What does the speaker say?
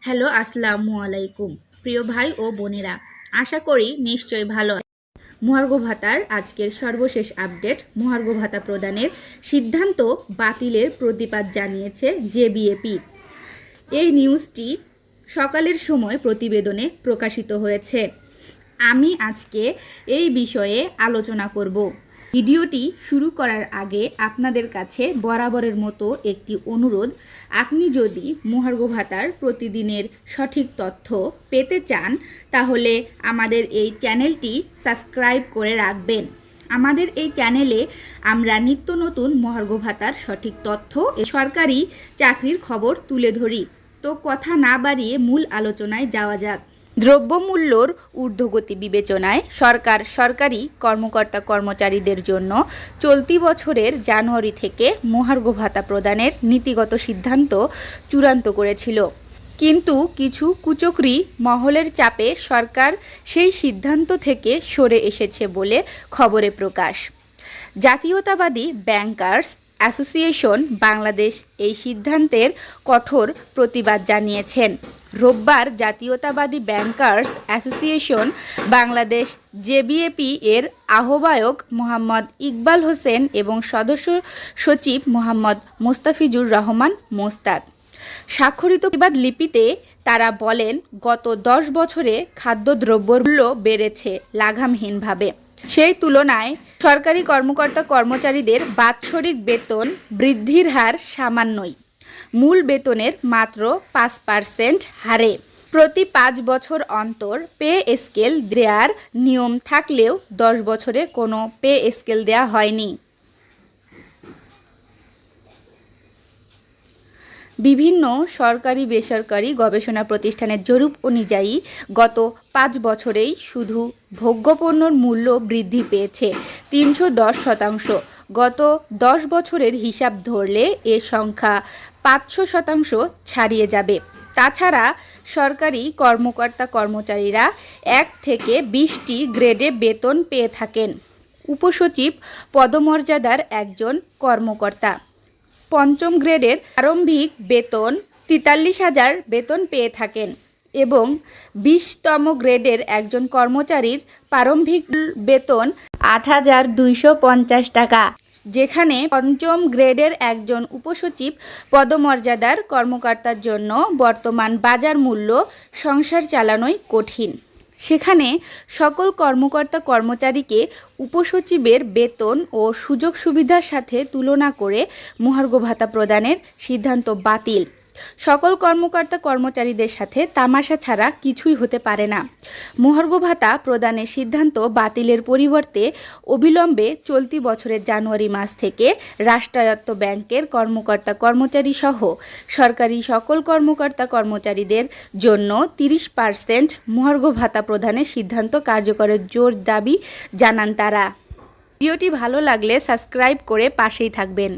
Hello, আসসালামু আলাইকুম। প্রিয় ভাই ও বোনেরা, আশা করি নিশ্চয়ই ভালো আছেন। মহার্ঘ ভাতার আজকের সর্বশেষ আপডেট। মহার্ঘ ভাতা প্রদানের সিদ্ধান্ত বাতিলের প্রতিবাদ জানিয়েছে জেবিএপি। এই নিউজটি সকালের সময় প্রতিবেদনে প্রকাশিত হয়েছে। আমি আজকে এই বিষয়ে আলোচনা করব। ভিডিওটি শুরু করার আগে আপনাদের কাছে বরাবরের মতো একটি অনুরোধ, আপনি যদি মহার্ঘ ভাতার প্রতিদিনের সঠিক তথ্য পেতে চান তাহলে আমাদের এই চ্যানেলটি সাবস্ক্রাইব করে রাখবেন। আমাদের এই চ্যানেলে আমরা নিত্য নতুন মহার্ঘ ভাতার সঠিক তথ্য ও সরকারি চাকরির খবর তুলে ধরি। তো কথা না বাড়িয়ে মূল আলোচনায় যাওয়া যাক। দ্রব্যমূল্যর ঊর্ধ্বগতি বিবেচনায় সরকার সরকারি কর্মকর্তা কর্মচারীদের জন্য চলতি বছরের জানুয়ারি থেকে মহার্ঘ ভাতা প্রদানের নীতিগত সিদ্ধান্ত চূড়ান্ত করেছিল, কিন্তু কিছু কুচক্রী মহলের চাপে সরকার সেই সিদ্ধান্ত থেকে সরে এসেছে বলে খবরে প্রকাশ। জাতীয়তাবাদী ব্যাংকার্স অ্যাসোসিয়েশন বাংলাদেশ এই সিদ্ধান্তের কঠোর প্রতিবাদ জানিয়েছেন। রোববার জাতীয়তাবাদী ব্যাংকার্স অ্যাসোসিয়েশন বাংলাদেশ জেবিএপি এর আহ্বায়ক মোহাম্মদ ইকবাল হোসেন এবং সদস্য সচিব মোহাম্মদ মোস্তাফিজুর রহমান মোস্তাদ স্বাক্ষরিত প্রতিবাদ লিপিতে তারা বলেন, গত 10 বছরে খাদ্যদ্রব্যের মূল্য বেড়েছে লাগামহীনভাবে। সেই তুলনায় সরকারি কর্মকর্তা কর্মচারীদের বাৎসরিক বেতন বৃদ্ধির হার সামান্যই, মূল বেতনের মাত্র 5% হারে। প্রতি 5 বছর অন্তর পে স্কেল দেওয়ার নিয়ম থাকলেও 10 বছরে কোনো পে স্কেল দেওয়া হয়নি। বিভিন্ন সরকারি বেসরকারি গবেষণা প্রতিষ্ঠানের জরিপ অনুযায়ী গত 5 বছরেই শুধু ভোগ্যপণ্যের মূল্য বৃদ্ধি পেয়েছে 310%। গত 10 বছরের হিসাব ধরলে এ সংখ্যা 500% ছাড়িয়ে যাবে। তাছাড়া সরকারি কর্মকর্তা কর্মচারীরা 1 থেকে 20টি গ্রেডে বেতন পেয়ে থাকেন। উপসচিব পদমর্যাদার একজন কর্মকর্তা 5ম গ্রেডের প্রারম্ভিক বেতন 43,000 বেতন পেয়ে থাকেন এবং 20তম গ্রেডের একজন কর্মচারীর প্রারম্ভিক বেতন 8,250 টাকা, যেখানে 5ম গ্রেডের একজন উপসচিব পদমর্যাদার কর্মকর্তার জন্য বর্তমান বাজার মূল্য সংসার চালানোই কঠিন। সেখানে সকল কর্মকর্তা কর্মচারীকে উপসচিবের বেতন ও সুযোগ সুবিধার সাথে তুলনা করে মহার্ঘ ভাতা প্রদানের সিদ্ধান্ত বাতিল। সকল কর্মকর্তা কর্মচারীদের সাথে তামাশা ছাড়া কিছুই হতে পারে না। মহার্ঘ ভাতা প্রদানের সিদ্ধান্ত বাতিলের পরিবর্তে অবিলম্বে চলতি বছরের জানুয়ারি মাস থেকে রাষ্ট্রায়ত্ত ব্যাংকের কর্মকর্তা কর্মচারী সহ সরকারি সকল কর্মকর্তা কর্মচারীদের জন্য 30% মহার্ঘ ভাতা প্রদানের সিদ্ধান্ত কার্যকরের জোর দাবি জানান তারা। ভিডিওটি ভালো লাগলে সাবস্ক্রাইব করে পাশেই থাকবেন।